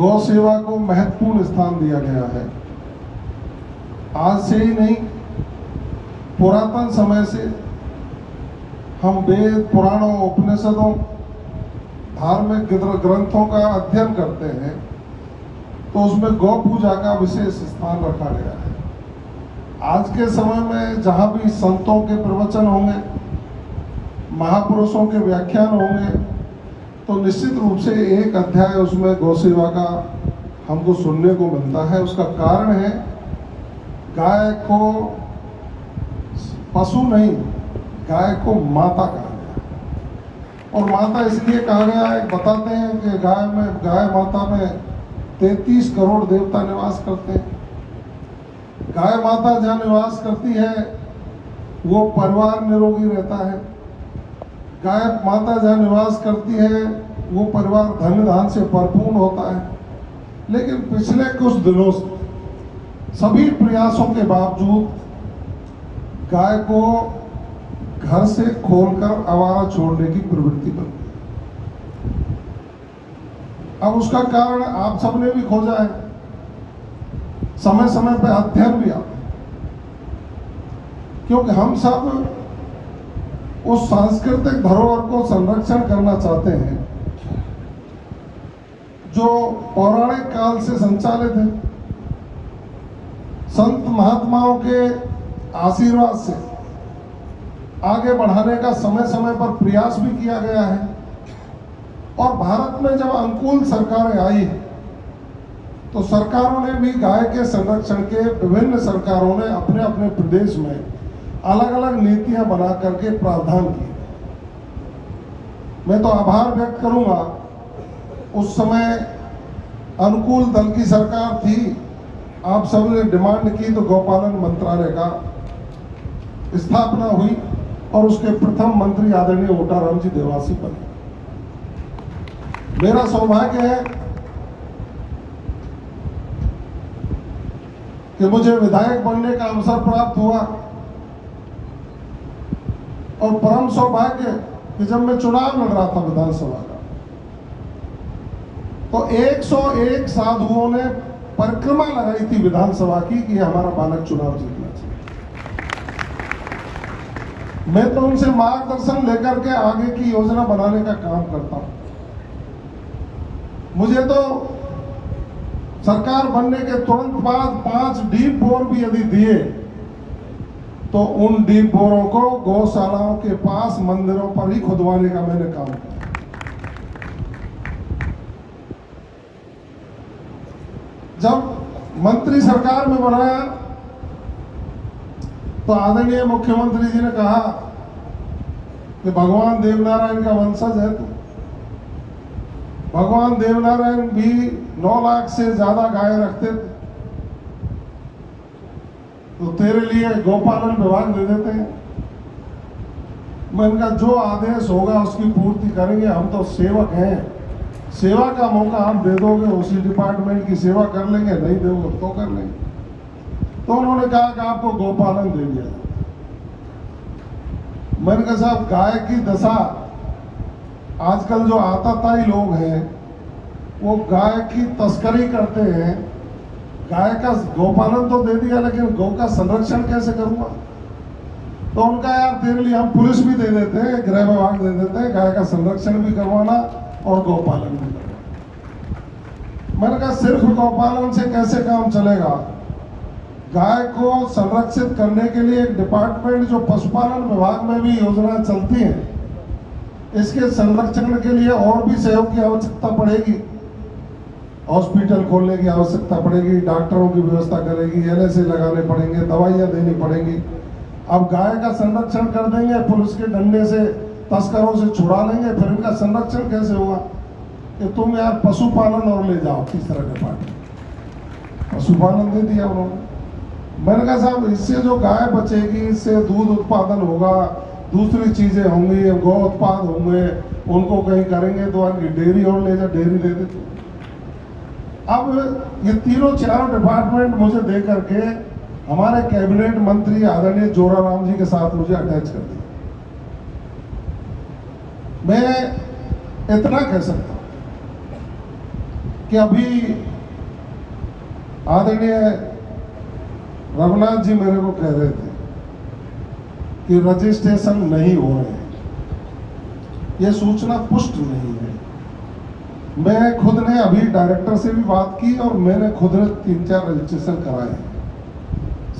गौ सेवा को महत्वपूर्ण स्थान दिया गया है। आज से ही नहीं, पुरातन समय से हम वेद, पुराणों, उपनिषदों, धार्मिक ग्रंथों का अध्ययन करते हैं तो उसमें गौ पूजा का विशेष स्थान रखा गया है। आज के समय में जहाँ भी संतों के प्रवचन होंगे, महापुरुषों के व्याख्यान होंगे, तो निश्चित रूप से एक अध्याय उसमें गौ सेवा का हमको सुनने को मिलता है। उसका कारण है, गाय को पशु नहीं, गाय को माता कहा गया। और माता इसलिए कहा गया है, बताते हैं कि गाय माता में 33 करोड़ देवता निवास करते हैं। गाय माता जहाँ निवास करती है वो परिवार निरोगी रहता है। गाय माता जहाँ निवास करती है वो परिवार धन धान से भरपूर होता है। लेकिन पिछले कुछ दिनों से सभी प्रयासों के बावजूद गाय को घर से खोलकर आवारा छोड़ने की प्रवृत्ति बन गई। अब उसका कारण आप सबने भी खोजा है, समय समय पर अध्ययन भी आता है, क्योंकि हम सब उस सांस्कृतिक धरोहर को संरक्षण करना चाहते हैं जो पौराणिक काल से संचालित है। संत महात्माओं के आशीर्वाद से आगे बढ़ाने का समय समय पर प्रयास भी किया गया है। और भारत में जब अनुकूल सरकारें आई तो सरकारों ने भी गाय के संरक्षण के, विभिन्न सरकारों ने अपने अपने प्रदेश में अलग अलग नीतियां बना करके प्रावधान किए। मैं तो आभार व्यक्त करूंगा, उस समय अनुकूल दल की सरकार थी, आप सबने डिमांड की तो गौपालन मंत्रालय का स्थापना हुई और उसके प्रथम मंत्री आदरणीय ओटाराम जी देवासी बने। मेरा सौभाग्य है कि मुझे विधायक बनने का अवसर प्राप्त हुआ और परम सौभाग्य कि जब मैं चुनाव लड़ रहा था विधानसभा का, तो 101 साधुओं ने परिक्रमा लगाई थी विधानसभा की कि हमारा बालक चुनाव जीतना चाहिए। मैं तो उनसे मार्गदर्शन लेकर के आगे की योजना बनाने का काम करता हूं। मुझे तो सरकार बनने के तुरंत बाद 5 डीप बोर भी यदि दिए तो उन डीप बोरों को गौशालाओं के पास मंदिरों पर ही खुदवाने का मैंने काम किया। जब मंत्री सरकार में बनाया तो आदरणीय मुख्यमंत्री जी ने कहा कि भगवान देवनारायण का वंशज है तू। भगवान देवनारायण भी 9 लाख से ज्यादा गाय रखते थे, तो तेरे लिए गौपालन विभाग दे देते हैं। मैं इनका जो आदेश होगा उसकी पूर्ति करेंगे, हम तो सेवक हैं, सेवा का मौका हम दे दोगे उसी डिपार्टमेंट की सेवा कर लेंगे, नहीं दोगे तो कर लेंगे। तो उन्होंने कहा कि आपको गौपालन दे दिया। मैंने कहा साहब, गाय की दशा, आजकल जो आताताई लोग हैं वो गाय की तस्करी करते हैं। गाय का गौपालन तो दे दिया, लेकिन गौ का संरक्षण कैसे करूंगा? तो उनका यार तेरे लिए हम पुलिस भी दे देते हैं, गृह विभाग दे देते हैं, गाय का संरक्षण भी करवाना और गौपालन भी करवाना। मैंने कहा सिर्फ गौपालन से कैसे काम चलेगा? गाय को संरक्षित करने के लिए एक डिपार्टमेंट जो पशुपालन विभाग में भी योजना चलती है, इसके संरक्षण के लिए और भी सहयोग की आवश्यकता पड़ेगी। हॉस्पिटल खोलने की आवश्यकता पड़ेगी, डॉक्टरों की व्यवस्था करेगी, LSA लगाने पड़ेंगे, दवाइयाँ देनी पड़ेंगी। अब गाय का संरक्षण कर देंगे, पुलिस के डंडे से तस्करों से छुड़ा लेंगे, फिर इनका संरक्षण कैसे होगा? कि तुम यार पशुपालन और ले जाओ, तीसरा डिपार्टमेंट पशुपालन दे दिया उन्होंने। मैंने कहा साहब, इससे जो गाय बचेगी, इससे दूध उत्पादन होगा, दूसरी चीजें होंगी, गौ उत्पाद होंगे, उनको कहीं करेंगे तो उनकी डेयरी और ले जा, डेयरी दे देते। अब ये तीनों चारों डिपार्टमेंट मुझे दे करके हमारे कैबिनेट मंत्री आदरणीय जोराराम जी के साथ मुझे अटैच कर दिया। मैं इतना कह सकता हूं कि अभी आदरणीय रघुनाथ जी मेरे को कह रहे थे कि रजिस्ट्रेशन नहीं हो रहे हैं, ये सूचना पुष्ट नहीं है। मैं खुद ने अभी डायरेक्टर से भी बात की और मैंने खुद ने 3-4 रजिस्ट्रेशन कराए हैं।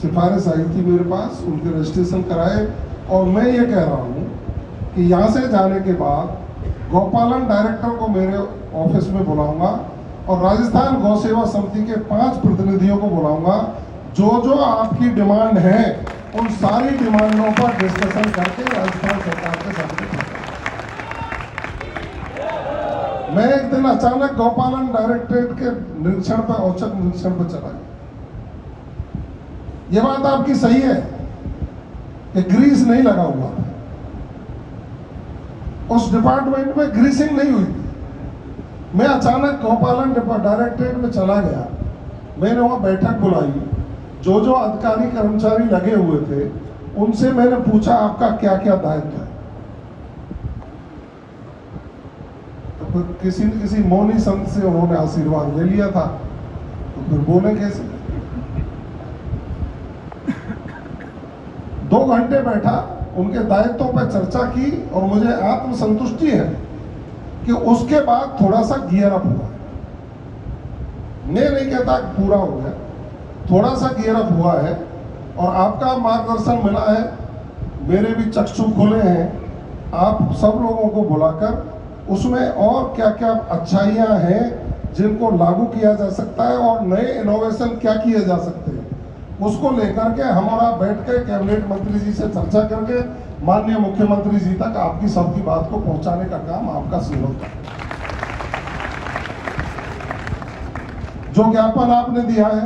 सिफारिश आई थी मेरे पास, उनके रजिस्ट्रेशन कराए। और मैं ये कह रहा हूँ कि यहाँ से जाने के बाद गौपालन डायरेक्टर को मेरे ऑफिस में बुलाऊंगा और राजस्थान गौ सेवा समिति के 5 प्रतिनिधियों को बुलाऊंगा। जो जो आपकी डिमांड है उन सारी डिमांडों पर डिस्कशन करके राजस्थान सरकार के सामने। मैं एक दिन अचानक गौपालन डायरेक्टरेट के निरीक्षण पर, औचक निरीक्षण पर चला गया। ये बात आपकी सही है कि ग्रीस नहीं लगा हुआ था, उस डिपार्टमेंट में ग्रीसिंग नहीं हुई थी। मैं अचानक गौपालन डायरेक्टरेट में चला गया, मैंने वहां बैठक बुलाई, जो जो अधिकारी कर्मचारी लगे हुए थे उनसे मैंने पूछा आपका क्या क्या दायित्व है। तो फिर किसी न किसी मौनी संत से उन्होंने आशीर्वाद ले लिया था, तो फिर बोले कैसे। 2 घंटे बैठा, उनके दायित्वों पर चर्चा की और मुझे आत्मसंतुष्टि है कि उसके बाद थोड़ा सा गियर अप हुआ। मैं नहीं कहता कि पूरा हो गया, थोड़ा सा गियर अप हुआ है और आपका मार्गदर्शन मिला है, मेरे भी चक्षु खुले हैं। आप सब लोगों को बुलाकर उसमें और क्या क्या अच्छाइयाँ हैं जिनको लागू किया जा सकता है और नए इनोवेशन क्या किए जा सकते हैं, उसको लेकर के हमारा बैठ के कैबिनेट मंत्री जी से चर्चा करके माननीय मुख्यमंत्री जी तक आपकी सबकी बात को पहुंचाने का काम आपका सेवक है। जो ज्ञापन आपने दिया है,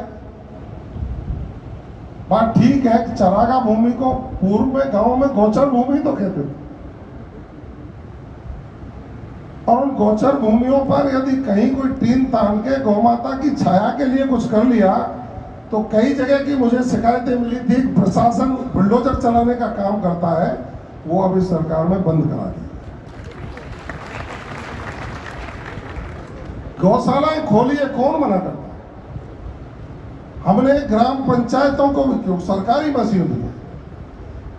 बात ठीक है कि चरागा भूमि को पूर्व में गांव में गोचर भूमि तो कहते थे, और उन गोचर भूमियों पर यदि कहीं कोई टीन तान के गौ माता की छाया के लिए कुछ कर लिया तो कई जगह की मुझे शिकायतें मिली थी। प्रशासन बुलडोजर चलाने का काम करता है, वो अभी सरकार में बंद करा दिया। गौशालाएं खोलिए, कौन मना करता है। हमने ग्राम पंचायतों को भी, क्यों सरकारी मशीन दी,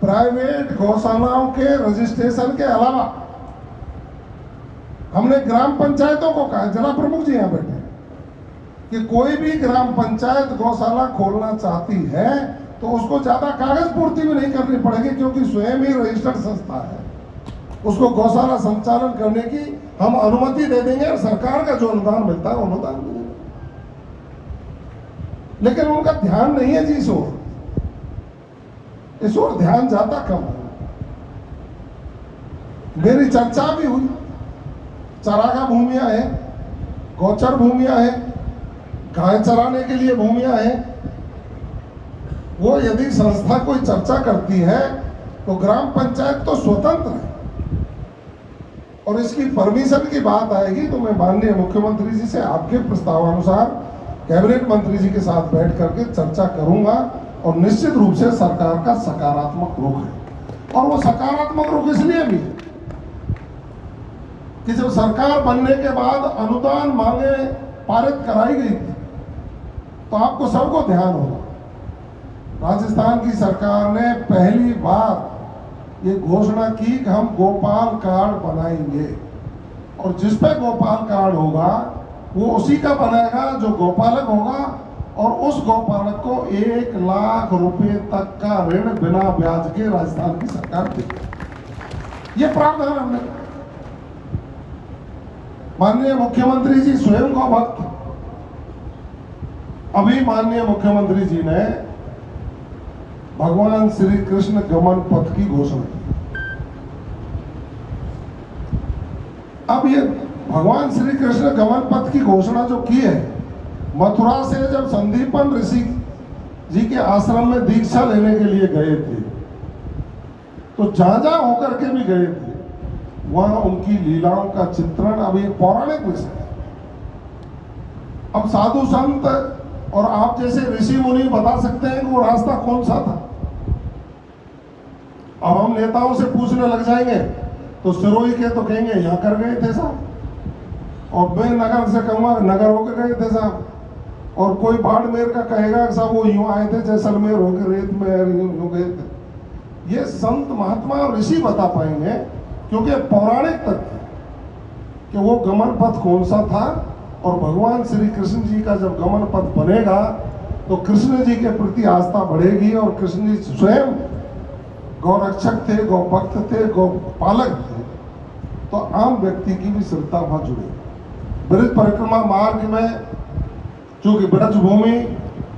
प्राइवेट गौशालाओं के रजिस्ट्रेशन के अलावा हमने ग्राम पंचायतों को कहा, जिला प्रमुख जी यहाँ बैठे, कि कोई भी ग्राम पंचायत गौशाला खोलना चाहती है तो उसको ज्यादा कागज पूर्ति भी नहीं करनी पड़ेगी, क्योंकि स्वयं ही रजिस्टर्ड संस्था है। उसको गौशाला संचालन करने की हम अनुमति दे देंगे और सरकार का जो अनुदान मिलता है अनुदान देंगे। लेकिन उनका ध्यान नहीं है जी इस ओर ध्यान जाता कम है। मेरी चर्चा भी हुई, चरागा भूमियां हैं, गोचर भूमियां हैं, गाय चराने के लिए भूमियां हैं। वो यदि संस्था कोई चर्चा करती है तो ग्राम पंचायत तो स्वतंत्र है, और इसकी परमिशन की बात आएगी तो मैं माननीय मुख्यमंत्री जी से आपके प्रस्तावानुसार कैबिनेट मंत्री जी के साथ बैठ करके चर्चा करूंगा। और निश्चित रूप से सरकार का सकारात्मक रुख है, और वो सकारात्मक रुख इसलिए भी है कि जब सरकार बनने के बाद अनुदान मांगे पारित कराई गई थी तो आपको सबको ध्यान होगा, राजस्थान की सरकार ने पहली बार ये घोषणा की कि हम गोपाल कार्ड बनाएंगे, और जिस पे गोपाल कार्ड होगा वो उसी का बनाएगा जो गोपालक होगा, और उस गौपालक को 1 लाख रुपए तक का ऋण बिना ब्याज के राजस्थान की सरकार देगी। ये प्रावधान हमने, माननीय मुख्यमंत्री जी स्वयं को भक्त, अभी माननीय मुख्यमंत्री जी ने भगवान श्री कृष्ण गमन पथ की घोषणा की। अब ये भगवान श्री कृष्ण गमन पथ की घोषणा जो की है, मथुरा से जब संदीपन ऋषि जी के आश्रम में दीक्षा लेने के लिए गए थे तो जहां होकर के भी गए थे, वहां उनकी लीलाओं का चित्रण अब एक पौराणिक विषय है। अब साधु संत और आप जैसे ऋषि मुनि बता सकते हैं कि वो रास्ता कौन सा था। अब हम नेताओं से पूछने लग जाएंगे तो सिरोही के तो कहेंगे यहां कर गए थे साहब, और मैं नगर से कहूँगा नगर होके गए थे साहब, और कोई बाड़मेर का कहेगा कि साहब वो यूँ आए थे जैसलमेर होके रेत में यूँ गए थे। ये संत महात्मा और ऋषि बता पाएंगे, क्योंकि पौराणिक तथ्य कि वो गमन पथ कौन सा था, और भगवान श्री कृष्ण जी का जब गमन पथ बनेगा तो कृष्ण जी के प्रति आस्था बढ़ेगी, और कृष्ण जी स्वयं गौरक्षक थे, गौभक्त थे, गौपालक थे, तो आम व्यक्ति की भी श्रद्धा वहां जुड़ेगी। ब्रज परिक्रमा मार्ग में चूंकि ब्रज भूमि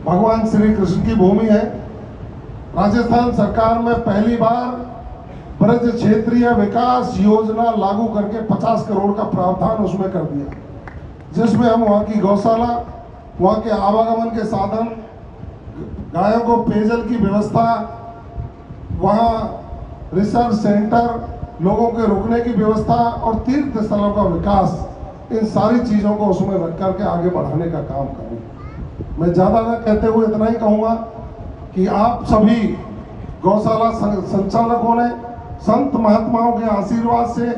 भगवान श्री कृष्ण की भूमि है, राजस्थान सरकार में पहली बार ब्रज क्षेत्रीय विकास योजना लागू करके 50 करोड़ का प्रावधान उसमें कर दिया, जिसमें हम वहाँ की गौशाला, वहाँ के आवागमन के साधन, गायों को पेयजल की व्यवस्था, वहाँ रिसर्च सेंटर, लोगों के रुकने की व्यवस्था और तीर्थ स्थलों का विकास, इन सारी चीज़ों को उसमें रख करके आगे बढ़ाने का काम करें। मैं ज़्यादा न कहते हुए इतना ही कहूँगा कि आप सभी गौशाला संचालकों ने संत महात्माओं के आशीर्वाद से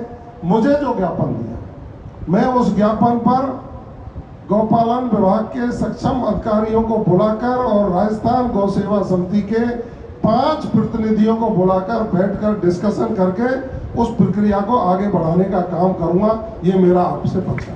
मुझे जो ज्ञापन दिया, मैं उस ज्ञापन पर गौपालन विभाग के सक्षम अधिकारियों को बुलाकर और राजस्थान गौ सेवा समिति के 5 प्रतिनिधियों को बुलाकर बैठकर डिस्कशन करके उस प्रक्रिया को आगे बढ़ाने का काम करूंगा। ये मेरा आपसे पक्ष है।